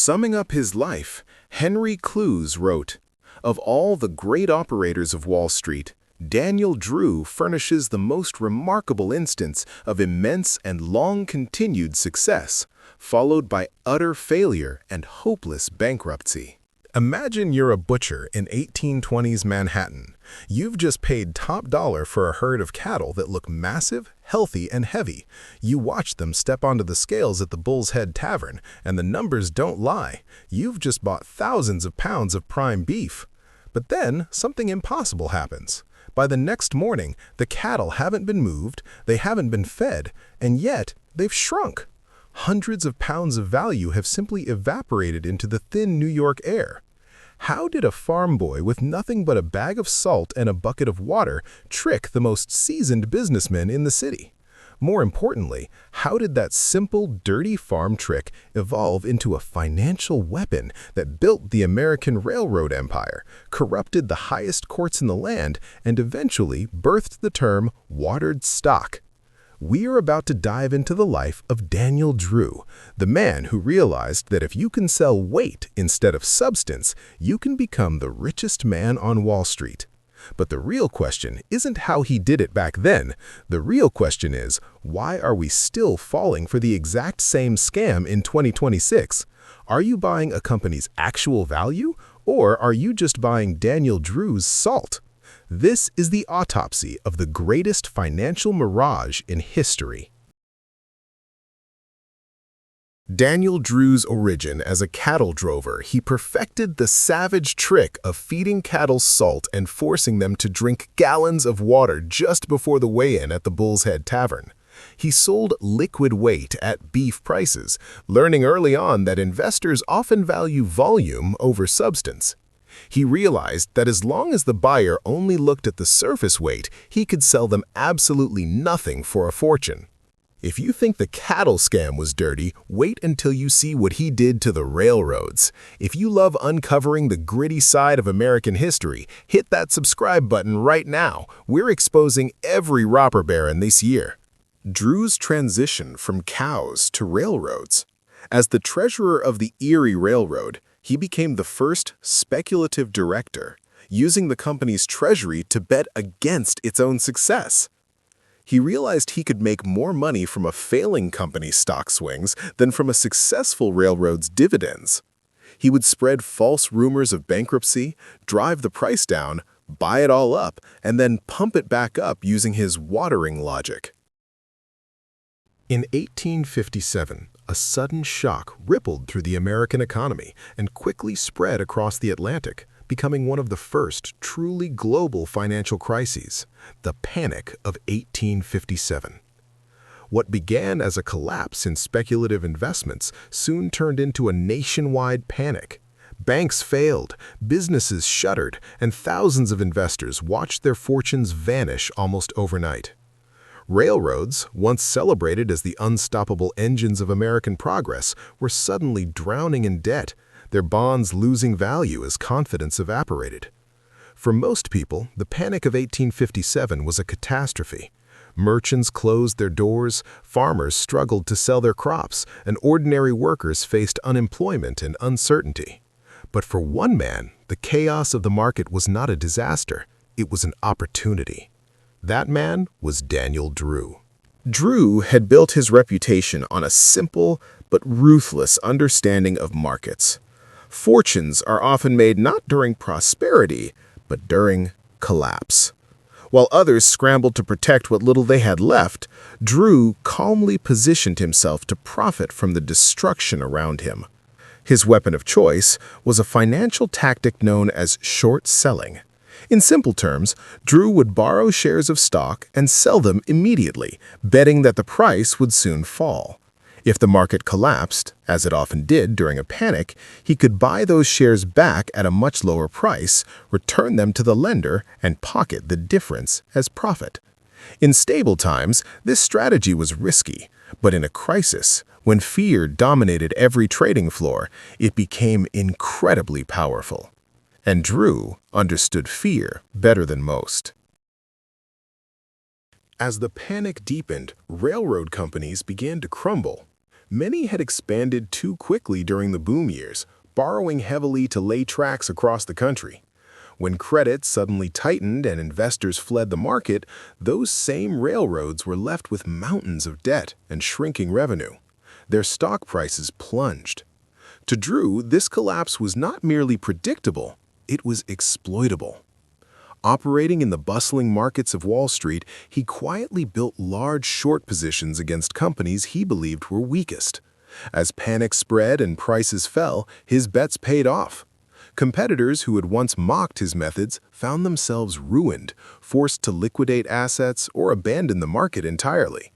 Summing up his life, Henry Clews wrote, "Of all the great operators of Wall Street, Daniel Drew furnishes the most remarkable instance of immense and long-continued success, followed by utter failure and hopeless bankruptcy." Imagine you're a butcher in 1820s Manhattan. You've just paid top dollar for a herd of cattle that look massive, healthy, and heavy. You watch them step onto the scales at the Bull's Head Tavern, and the numbers don't lie. You've just bought thousands of pounds of prime beef. But then, something impossible happens. By the next morning, the cattle haven't been moved, they haven't been fed, and yet they've shrunk. Hundreds of pounds of value have simply evaporated into the thin New York air. How did a farm boy with nothing but a bag of salt and a bucket of water trick the most seasoned businessmen in the city? More importantly, how did that simple, dirty farm trick evolve into a financial weapon that built the American railroad empire, corrupted the highest courts in the land, and eventually birthed the term watered stock? We are about to dive into the life of Daniel Drew, the man who realized that if you can sell weight instead of substance, you can become the richest man on Wall Street. But the real question isn't how he did it back then. The real question is, why are we still falling for the exact same scam in 2026? Are you buying a company's actual value, or are you just buying Daniel Drew's salt? This is the autopsy of the greatest financial mirage in history. Daniel Drew's origin as a cattle drover, he perfected the savage trick of feeding cattle salt and forcing them to drink gallons of water just before the weigh-in at the Bull's Head Tavern. He sold liquid weight at beef prices, learning early on that investors often value volume over substance. He realized that as long as the buyer only looked at the surface weight, he could sell them absolutely nothing for a fortune. If you think the cattle scam was dirty, wait until you see what he did to the railroads. If you love uncovering the gritty side of American history, hit that subscribe button right now. We're exposing every robber baron this year. Drew's transition from cows to railroads. As the treasurer of the Erie Railroad, he became the first speculative director, using the company's treasury to bet against its own success. He realized he could make more money from a failing company's stock swings than from a successful railroad's dividends. He would spread false rumors of bankruptcy, drive the price down, buy it all up, and then pump it back up using his watering logic. In 1857, a sudden shock rippled through the American economy and quickly spread across the Atlantic, becoming one of the first truly global financial crises, the Panic of 1857. What began as a collapse in speculative investments soon turned into a nationwide panic. Banks failed, businesses shuttered, and thousands of investors watched their fortunes vanish almost overnight. Railroads, once celebrated as the unstoppable engines of American progress, were suddenly drowning in debt, their bonds losing value as confidence evaporated. For most people, the Panic of 1857 was a catastrophe. Merchants closed their doors, farmers struggled to sell their crops, and ordinary workers faced unemployment and uncertainty. But for one man, the chaos of the market was not a disaster, it was an opportunity. That man was Daniel Drew. Drew had built his reputation on a simple but ruthless understanding of markets. Fortunes are often made not during prosperity, but during collapse. While others scrambled to protect what little they had left, Drew calmly positioned himself to profit from the destruction around him. His weapon of choice was a financial tactic known as short selling. In simple terms, Drew would borrow shares of stock and sell them immediately, betting that the price would soon fall. If the market collapsed, as it often did during a panic, he could buy those shares back at a much lower price, return them to the lender, and pocket the difference as profit. In stable times, this strategy was risky, but in a crisis, when fear dominated every trading floor, it became incredibly powerful. And Drew understood fear better than most. As the panic deepened, railroad companies began to crumble. Many had expanded too quickly during the boom years, borrowing heavily to lay tracks across the country. When credit suddenly tightened and investors fled the market, those same railroads were left with mountains of debt and shrinking revenue. Their stock prices plunged. To Drew, this collapse was not merely predictable, it was exploitable. Operating in the bustling markets of Wall Street, he quietly built large short positions against companies he believed were weakest. As panic spread and prices fell, his bets paid off. Competitors who had once mocked his methods found themselves ruined, forced to liquidate assets or abandon the market entirely.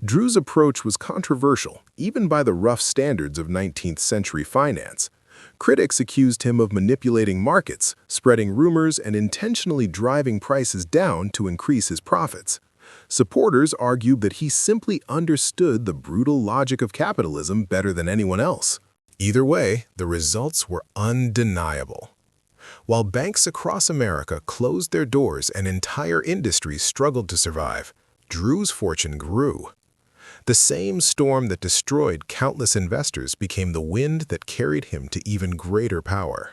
Drew's approach was controversial, even by the rough standards of 19th century finance. Critics accused him of manipulating markets, spreading rumors, and intentionally driving prices down to increase his profits. Supporters argued that he simply understood the brutal logic of capitalism better than anyone else. Either way, the results were undeniable. While banks across America closed their doors and entire industries struggled to survive, Drew's fortune grew. The same storm that destroyed countless investors became the wind that carried him to even greater power.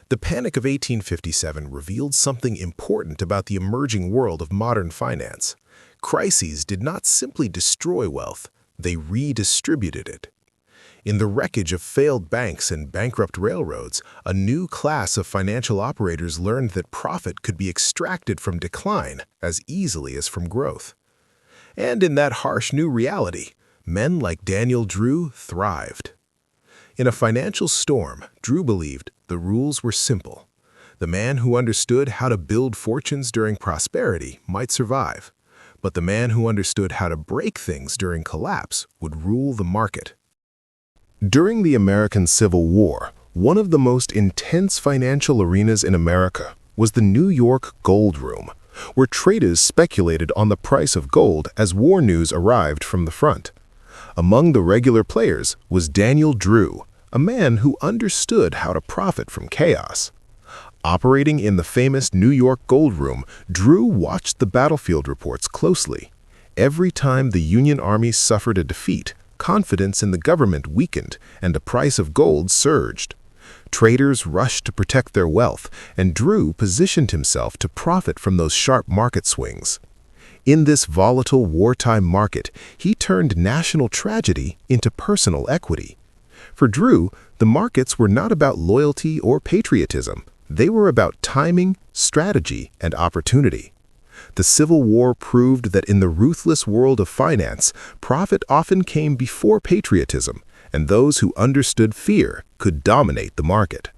The Panic of 1857 revealed something important about the emerging world of modern finance. Crises did not simply destroy wealth, they redistributed it. In the wreckage of failed banks and bankrupt railroads, a new class of financial operators learned that profit could be extracted from decline as easily as from growth. And in that harsh new reality, men like Daniel Drew thrived. In a financial storm, Drew believed the rules were simple. The man who understood how to build fortunes during prosperity might survive, but the man who understood how to break things during collapse would rule the market. During the American Civil War, one of the most intense financial arenas in America was the New York Gold Room, where traders speculated on the price of gold as war news arrived from the front. Among the regular players was Daniel Drew, a man who understood how to profit from chaos. Operating in the famous New York Gold Room, Drew watched the battlefield reports closely. Every time the Union Army suffered a defeat, confidence in the government weakened and the price of gold surged. Traders rushed to protect their wealth, and Drew positioned himself to profit from those sharp market swings. In this volatile wartime market, he turned national tragedy into personal equity. For Drew, the markets were not about loyalty or patriotism. They were about timing, strategy, and opportunity. The Civil War proved that in the ruthless world of finance, profit often came before patriotism, and those who understood fear could dominate the market.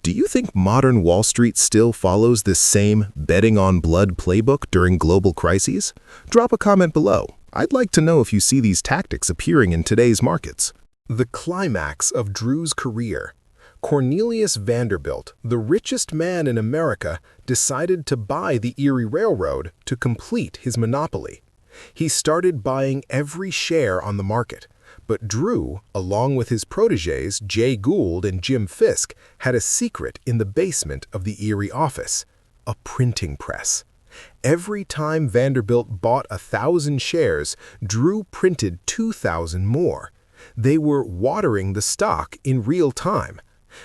Do you think modern Wall Street still follows this same betting on blood playbook during global crises? Drop a comment below. I'd like to know if you see these tactics appearing in today's markets. The climax of Drew's career. Cornelius Vanderbilt, the richest man in America, decided to buy the Erie Railroad to complete his monopoly. He started buying every share on the market, but Drew, along with his protégés Jay Gould and Jim Fisk, had a secret in the basement of the Erie office: a printing press. Every time Vanderbilt bought 1,000 shares, Drew printed 2,000 more. They were watering the stock in real time.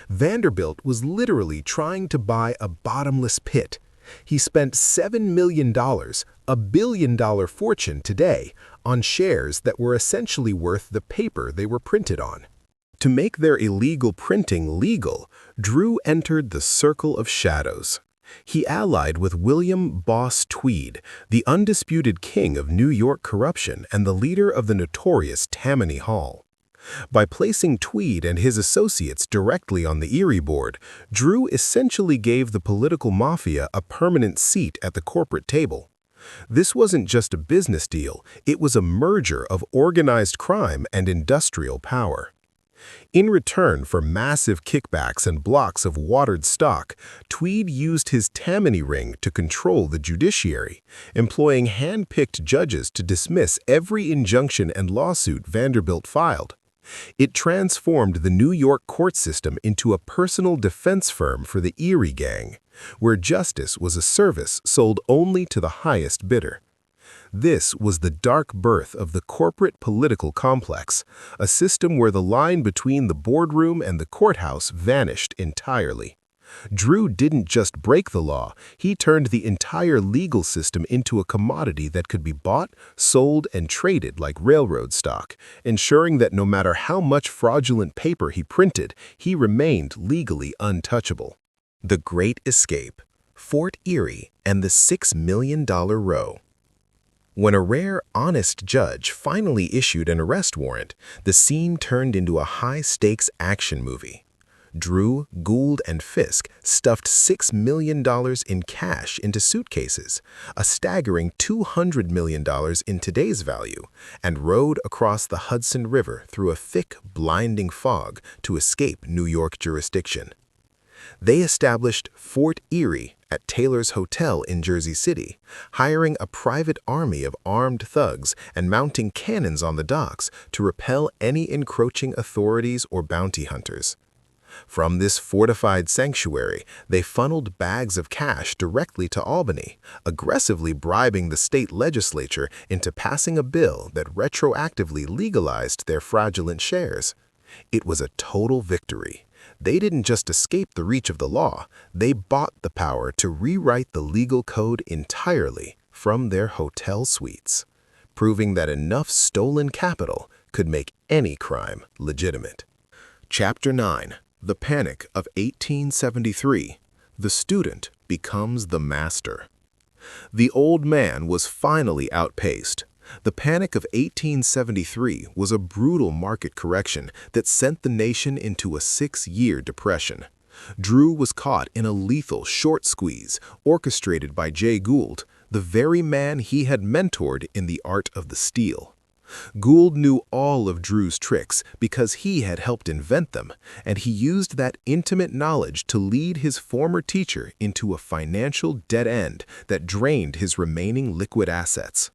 Vanderbilt was literally trying to buy a bottomless pit. He spent $7 million, a billion-dollar fortune today, on shares that were essentially worth the paper they were printed on. To make their illegal printing legal, Drew entered the circle of shadows. He allied with William Boss Tweed, the undisputed king of New York corruption and the leader of the notorious Tammany Hall. By placing Tweed and his associates directly on the Erie board, Drew essentially gave the political mafia a permanent seat at the corporate table. This wasn't just a business deal, it was a merger of organized crime and industrial power. In return for massive kickbacks and blocks of watered stock, Tweed used his Tammany ring to control the judiciary, employing hand-picked judges to dismiss every injunction and lawsuit Vanderbilt filed. It transformed the New York court system into a personal defense firm for the Erie Gang, where justice was a service sold only to the highest bidder. This was the dark birth of the corporate political complex, a system where the line between the boardroom and the courthouse vanished entirely. Drew didn't just break the law, he turned the entire legal system into a commodity that could be bought, sold, and traded like railroad stock, ensuring that no matter how much fraudulent paper he printed, he remained legally untouchable. The Great Escape, Fort Erie, and the $6 million row. When a rare, honest judge finally issued an arrest warrant, the scene turned into a high-stakes action movie. Drew, Gould, and Fisk stuffed $6 million in cash into suitcases, a staggering $200 million in today's value, and rode across the Hudson River through a thick, blinding fog to escape New York jurisdiction. They established Fort Erie at Taylor's Hotel in Jersey City, hiring a private army of armed thugs and mounting cannons on the docks to repel any encroaching authorities or bounty hunters. From this fortified sanctuary, they funneled bags of cash directly to Albany, aggressively bribing the state legislature into passing a bill that retroactively legalized their fraudulent shares. It was a total victory. They didn't just escape the reach of the law, they bought the power to rewrite the legal code entirely from their hotel suites, proving that enough stolen capital could make any crime legitimate. Chapter 9. The Panic of 1873. The student becomes the master. The old man was finally outpaced. The Panic of 1873 was a brutal market correction that sent the nation into a 6-year depression. Drew was caught in a lethal short squeeze orchestrated by Jay Gould, the very man he had mentored in the art of the steal. Gould knew all of Drew's tricks because he had helped invent them, and he used that intimate knowledge to lead his former teacher into a financial dead end that drained his remaining liquid assets.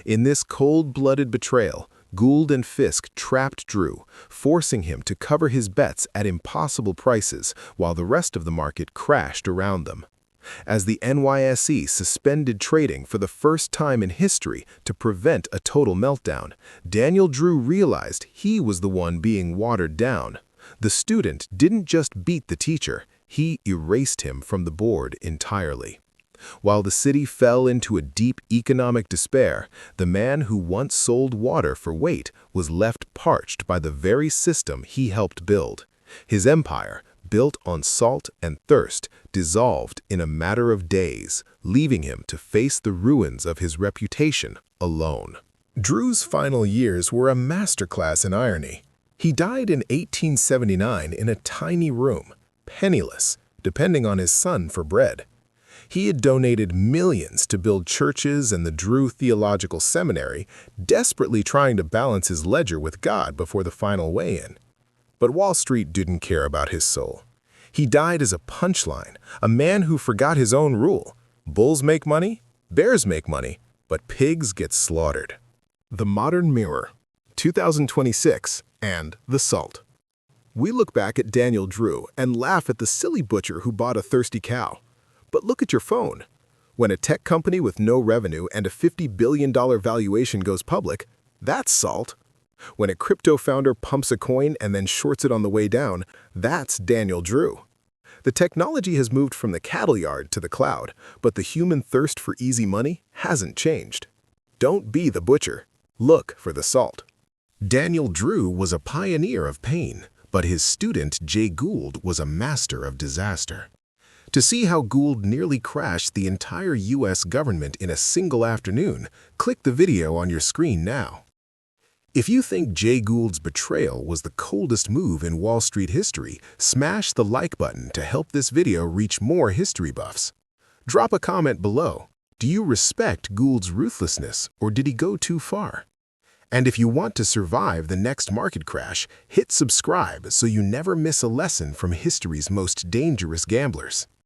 In this cold-blooded betrayal, Gould and Fisk trapped Drew, forcing him to cover his bets at impossible prices while the rest of the market crashed around them. As the NYSE suspended trading for the first time in history to prevent a total meltdown, Daniel Drew realized he was the one being watered down. The student didn't just beat the teacher, he erased him from the board entirely. While the city fell into a deep economic despair, the man who once sold water for weight was left parched by the very system he helped build. His empire, built on salt and thirst, dissolved in a matter of days, leaving him to face the ruins of his reputation alone. Drew's final years were a masterclass in irony. He died in 1879 in a tiny room, penniless, depending on his son for bread. He had donated millions to build churches and the Drew Theological Seminary, desperately trying to balance his ledger with God before the final weigh-in. But Wall Street didn't care about his soul. He died as a punchline, a man who forgot his own rule. Bulls make money, bears make money, but pigs get slaughtered. The Modern Mirror, 2026, and The Salt. We look back at Daniel Drew and laugh at the silly butcher who bought a thirsty cow. But look at your phone. When a tech company with no revenue and a $50 billion valuation goes public, that's salt. When a crypto founder pumps a coin and then shorts it on the way down, that's Daniel Drew. The technology has moved from the cattle yard to the cloud, but the human thirst for easy money hasn't changed. Don't be the butcher. Look for the salt. Daniel Drew was a pioneer of pain, but his student Jay Gould was a master of disaster. To see how Gould nearly crashed the entire U.S. government in a single afternoon, click the video on your screen now. If you think Jay Gould's betrayal was the coldest move in Wall Street history, smash the like button to help this video reach more history buffs. Drop a comment below. Do you respect Gould's ruthlessness, or did he go too far? And if you want to survive the next market crash, hit subscribe so you never miss a lesson from history's most dangerous gamblers.